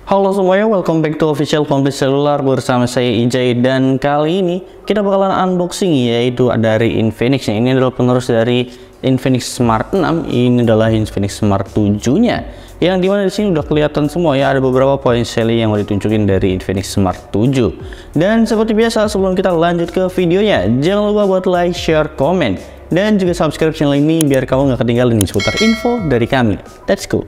Halo semuanya, welcome back to Official Complete Cellular bersama saya Ijay, dan kali ini kita bakalan unboxing yaitu dari Infinix. Ini adalah penerus dari Infinix Smart 6. Ini adalah Infinix Smart 7-nya. Yang dimana di sini udah kelihatan semua ya, ada beberapa poin selling yang mau ditunjukin dari Infinix Smart 7. Dan seperti biasa, sebelum kita lanjut ke videonya, jangan lupa buat like, share, komen, dan juga subscribe channel ini biar kamu nggak ketinggalan seputar info dari kami. Let's go.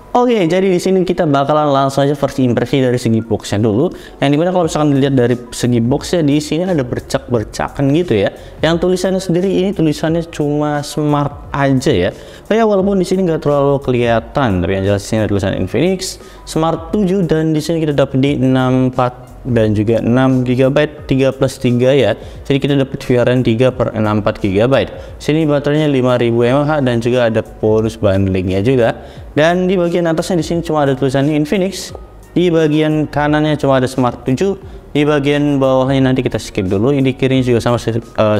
Oke, jadi di sini kita bakalan langsung aja first impresi dari segi boxnya dulu. Yang dimana kalau misalkan dilihat dari segi boxnya, di sini ada bercak-bercakan gitu ya. Yang tulisannya sendiri ini tulisannya cuma Smart aja ya. Kayak walaupun di sini nggak terlalu kelihatan, tapi yang jelas di sini ada tulisan Infinix Smart 7 dan di sini kita dapat di 64 dan juga 6 GB 3+3 ya. Jadi kita dapat varian 3/64 GB. Sini baterainya 5000 mAh dan juga ada bonus bundlingnya juga. Dan di bagian atasnya di sini cuma ada tulisannya Infinix. Di bagian kanannya cuma ada Smart 7. Di bagian bawahnya nanti kita skip dulu. Ini kirinya juga sama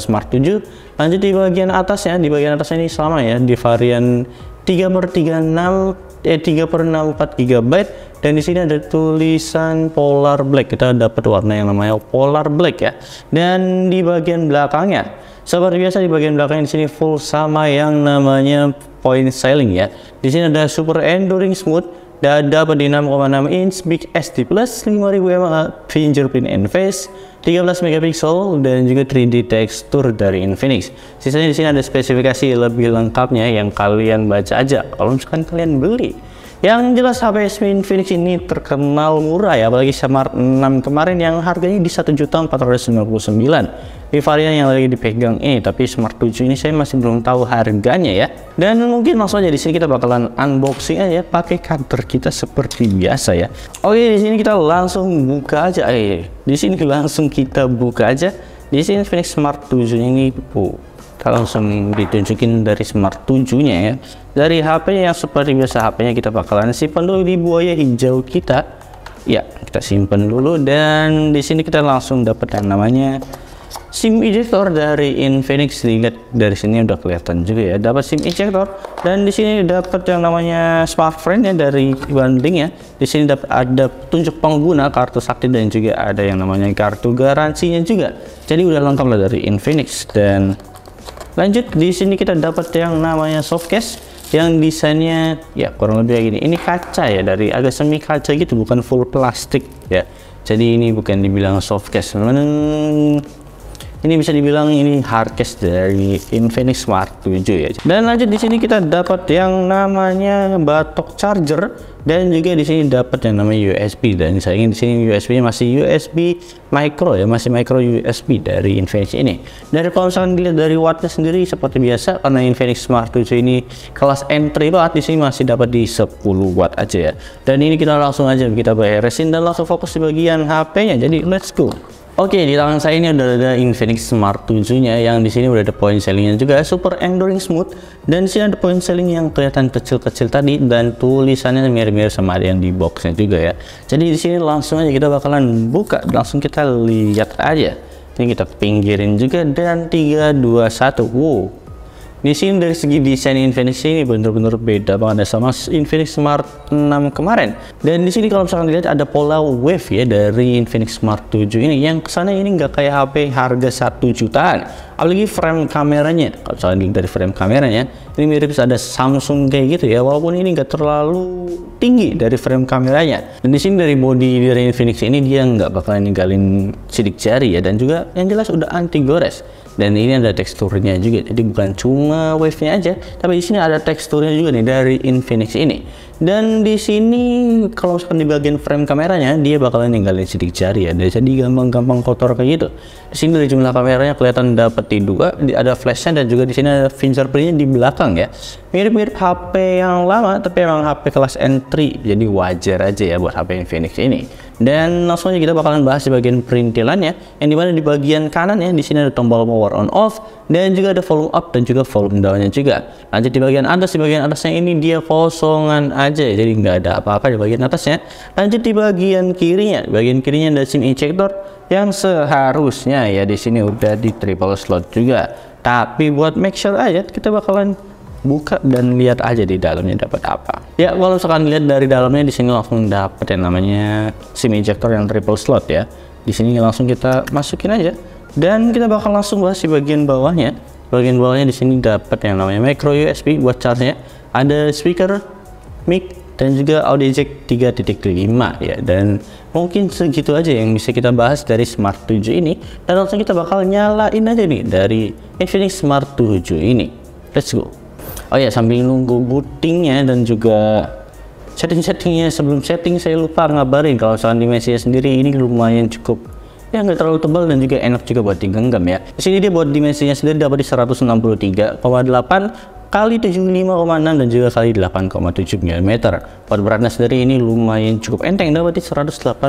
Smart 7. Lanjut di bagian atasnya, ini sama ya, di varian 3/64 GB. Dan di sini ada tulisan Polar Black. Kita dapat warna yang namanya Polar Black ya. Dan di bagian belakangnya, seperti biasa di bagian belakang di sini full sama yang namanya point selling ya. Di sini ada Super Enduring Smooth, dan dapat di 6,6 inch Big SD Plus, 5000 mAh fingerprint and face, 13 megapiksel, dan juga 3D tekstur dari Infinix. Sisanya di sini ada spesifikasi lebih lengkapnya yang kalian baca aja kalau misalkan kalian beli. Yang jelas HP Infinix ini terkenal murah ya, apalagi Smart 6 kemarin yang harganya di 1.499.000 di varian yang lagi dipegang ini. Tapi Smart 7 ini saya masih belum tahu harganya ya. Dan mungkin langsung aja di sini kita bakalan unboxing aja pakai cutter kita seperti biasa ya. Oke, di sini kita langsung buka aja. Di sini langsung kita buka aja. Di sini Infinix Smart 7 ini kita langsung ditunjukin dari Smart 7-nya ya. Dari HP-nya yang seperti biasa, HP-nya kita bakalan simpan dulu di buaya hijau kita. Ya, kita simpan dulu, dan di sini kita langsung dapat yang namanya SIM ejector dari Infinix. Dilihat dari sini udah kelihatan juga ya, dapat SIM ejector. Dan di sini dapat yang namanya Smart Friend ya dari bundling ya. Di sini dapat ada petunjuk pengguna, kartu sakti, dan juga ada yang namanya kartu garansinya juga. Jadi udah lengkap lah dari Infinix. Dan lanjut di sini kita dapat yang namanya soft case yang desainnya ya kurang lebih kayak gini. Ini kaca ya, dari agak semi kaca gitu, bukan full plastik ya. Jadi ini bukan dibilang soft case, ini bisa dibilang ini hard case dari Infinix Smart 7 ya. Dan lanjut di sini kita dapat yang namanya batok charger, dan juga di sini dapat yang namanya USB. Dan saya ingin di sini USB-nya masih USB micro ya, masih micro USB dari Infinix ini. Dari kalau misalkan dilihat dari wattnya sendiri seperti biasa, karena Infinix Smart 7 ini kelas entry banget, di sini masih dapat di 10 watt aja ya. Dan ini kita langsung aja kita beresin dan langsung fokus di bagian HP-nya. Jadi let's go. Oke, di tangan saya ini ada Infinix Smart 7-nya yang di sini udah ada point selling-nya juga, Super Enduring Smooth, dan di sini ada point selling yang kelihatan kecil-kecil tadi, dan tulisannya mirip-mirip sama ada yang di boxnya juga ya. Jadi di sini langsung aja kita bakalan buka, langsung kita lihat aja. Ini kita pinggirin juga, dan 3, 2, 1. Wow. Di sini dari segi desain Infinix ini bener-bener beda banget sama Infinix Smart 6 kemarin. Dan di sini kalau misalkan dilihat ada pola wave ya dari Infinix Smart 7 ini, yang kesana ini nggak kayak HP harga 1 jutaan. Apalagi frame kameranya, kalau misalkan dilihat dari frame kameranya ini mirip ada Samsung kayak gitu ya, walaupun ini nggak terlalu tinggi dari frame kameranya. Dan di sini dari body dari Infinix ini dia nggak bakalan ninggalin sidik jari ya, dan juga yang jelas udah anti gores. Dan ini ada teksturnya juga, jadi bukan cuma wave-nya aja, tapi di sini ada teksturnya juga nih dari Infinix ini. Dan di sini kalau misalkan di bagian frame kameranya dia bakalan ninggalin sidik jari ya, jadi gampang-gampang kotor kayak gitu. Di sini dari jumlah kameranya kelihatan dapat di 2, ada flashnya, dan juga di sini ada fingerprintnya di belakang ya. Mirip-mirip HP yang lama, tapi emang HP kelas entry, jadi wajar aja ya buat HP Infinix ini. Dan langsung aja kita bakalan bahas di bagian perintilannya, yang dimana di bagian kanan ya, di sini ada tombol power on off dan juga ada volume up dan juga volume down-nya juga. Lanjut di bagian atasnya ini dia kosongan aja, jadi nggak ada apa-apa di bagian atasnya. Lanjut di bagian kirinya ada SIM ejector yang seharusnya ya di sini udah di triple slot juga. Tapi buat make sure aja, kita bakalan buka dan lihat aja di dalamnya dapat apa. Ya, kalau misalkan lihat dari dalamnya di sini langsung dapat yang namanya SIM ejector yang triple slot ya. Di sini langsung kita masukin aja dan kita bakal langsung bahas di bagian bawahnya. Bagian bawahnya di sini dapat yang namanya micro USB buat charge-nya. Ada speaker, mic dan juga audio jack 3.5 ya. Dan mungkin segitu aja yang bisa kita bahas dari Smart 7 ini. Dan langsung kita bakal nyalain aja nih dari Infinix Smart 7 ini. Let's go. Oh ya, sambil nunggu bootingnya dan juga setting-settingnya, sebelum setting saya lupa ngabarin kalau misalkan dimensinya sendiri ini lumayan cukup ya, nggak terlalu tebal dan juga enak juga buat digenggam ya. Di sini dia buat dimensinya sendiri dapat di 163,8 kali 75,6 dan juga kali 8,7 mm. Buat beratnya sendiri ini lumayan cukup enteng, dapat di 188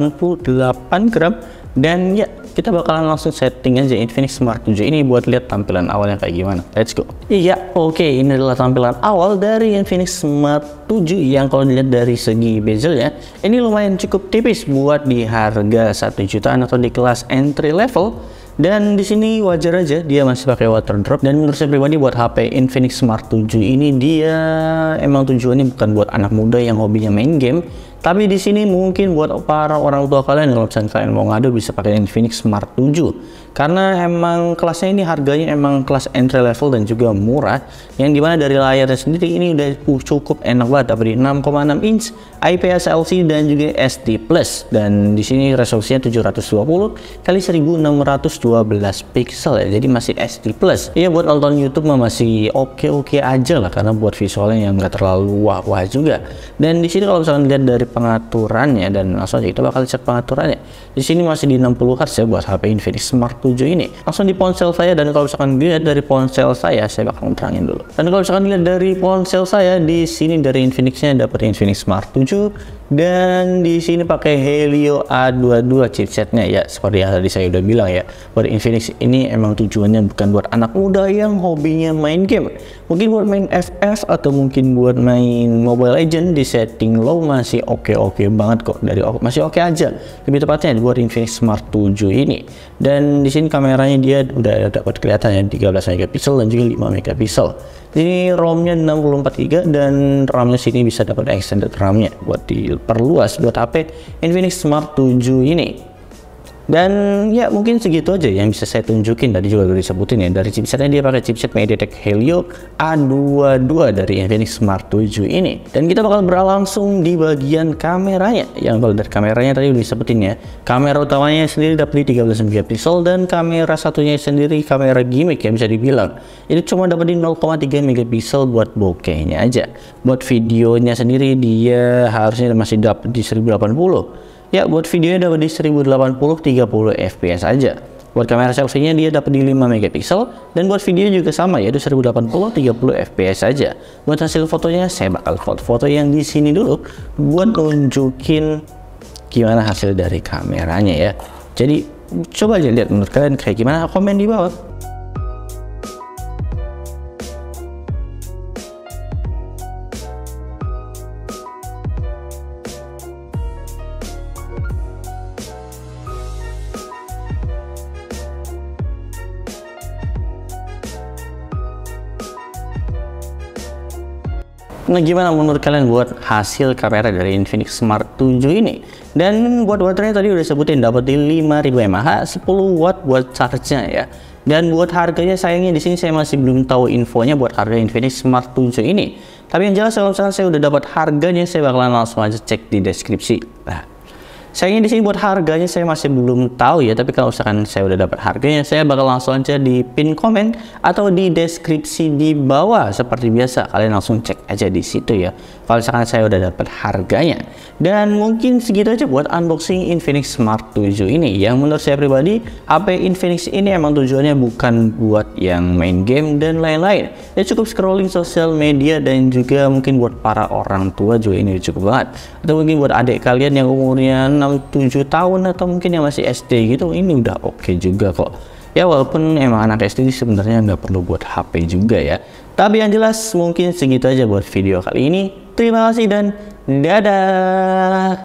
gram. Dan ya, kita bakalan langsung setting aja Infinix Smart 7 ini buat lihat tampilan awalnya kayak gimana. Let's go. Iya, oke, ini adalah tampilan awal dari Infinix Smart 7 yang kalau dilihat dari segi bezel ya, ini lumayan cukup tipis buat di harga 1 jutaan atau di kelas entry level. Dan di sini wajar aja dia masih pakai water drop, dan menurut saya pribadi buat HP Infinix Smart 7 ini dia emang tujuannya bukan buat anak muda yang hobinya main game, tapi di sini mungkin buat para orang tua kalian kalau misalnya kalian mau ngadu bisa pakai Infinix Smart 7 karena emang kelasnya ini harganya emang kelas entry level dan juga murah, yang dimana dari layarnya sendiri ini udah cukup enak banget, dapat di 6,6 inch IPS LCD dan juga SD Plus, dan di sini resolusinya 720 kali 1612 pixel ya, jadi masih SD Plus. Iya, buat nonton YouTube mah masih oke aja lah karena buat visualnya yang nggak terlalu wah juga. Dan di sini kalau misalkan lihat dari pengaturannya, dan langsung aja kita bakal cek pengaturannya. Di sini masih di 60 Hz ya buat HP Infinix Smart 7 ini. Langsung di ponsel saya, dan kalau misalkan dilihat dari ponsel saya bakal terangin dulu. Dan kalau misalkan dilihat dari ponsel saya, di sini dari Infinix-nya dapat Infinix Smart 7 dan di sini pakai Helio A22 chipsetnya ya, seperti yang tadi saya udah bilang ya. Buat Infinix ini emang tujuannya bukan buat anak muda yang hobinya main game, mungkin buat main FF atau mungkin buat main Mobile Legend di setting low masih oke banget kok, masih oke aja lebih tepatnya buat Infinix Smart 7 ini. Dan di sini kameranya dia udah dapat kelihatan ya, 13 megapiksel dan juga 5 megapiksel. Ini ROM-nya 64 GB dan RAM-nya sini bisa dapat extended RAM-nya buat diperluas buat HP Infinix Smart 7 ini. Dan ya mungkin segitu aja yang bisa saya tunjukin, tadi juga udah disebutin ya. Dari chipsetnya dia pakai chipset MediaTek Helio A22 dari Infinix Smart 7 ini. Dan kita bakal berlangsung di bagian kameranya, yang kalau dari kameranya tadi udah disebutin ya. Kamera utamanya sendiri dapat di 13 megapiksel dan kamera satunya sendiri kamera gimmick ya bisa dibilang. Ini cuma dapat di 0,3 megapiksel buat bokehnya aja. Buat videonya sendiri dia harusnya masih dapat di 1080. Ya, buat videonya dapat di 1080 30 fps aja. Buat kamera selfie-nya dia dapat di 5 megapiksel dan buat video juga sama ya, di 1080 30 fps aja. Buat hasil fotonya saya bakal foto yang di sini dulu buat nunjukin gimana hasil dari kameranya ya. Jadi coba aja lihat menurut kalian kayak gimana, komen di bawah. Nah, gimana menurut kalian buat hasil kamera dari Infinix Smart 7 ini? Dan buat baterainya tadi udah sebutin dapat di 5000 mAh, 10 watt buat charge-nya ya. Dan buat harganya sayangnya di sini saya masih belum tahu infonya buat harga Infinix Smart 7 ini. Tapi yang jelas kalau misalkan saya udah dapat harganya, saya bakalan langsung aja cek di deskripsi. Nah, sayangnya di sini buat harganya saya masih belum tahu ya, tapi kalau misalkan saya udah dapat harganya, saya bakal langsung aja di pin komen atau di deskripsi di bawah seperti biasa. Kalian langsung cek aja di situ ya, kalau misalkan saya udah dapat harganya. Dan mungkin segitu aja buat unboxing Infinix Smart 7 ini. Yang menurut saya pribadi, HP Infinix ini emang tujuannya bukan buat yang main game dan lain-lain. Ya cukup scrolling sosial media, dan juga mungkin buat para orang tua juga ini cukup banget. Atau mungkin buat adik kalian yang umurnya 6-7 tahun atau mungkin yang masih SD gitu, ini udah oke juga kok ya, walaupun emang anak SD sebenarnya nggak perlu buat HP juga ya. Tapi yang jelas mungkin segitu aja buat video kali ini. Terima kasih dan dadah.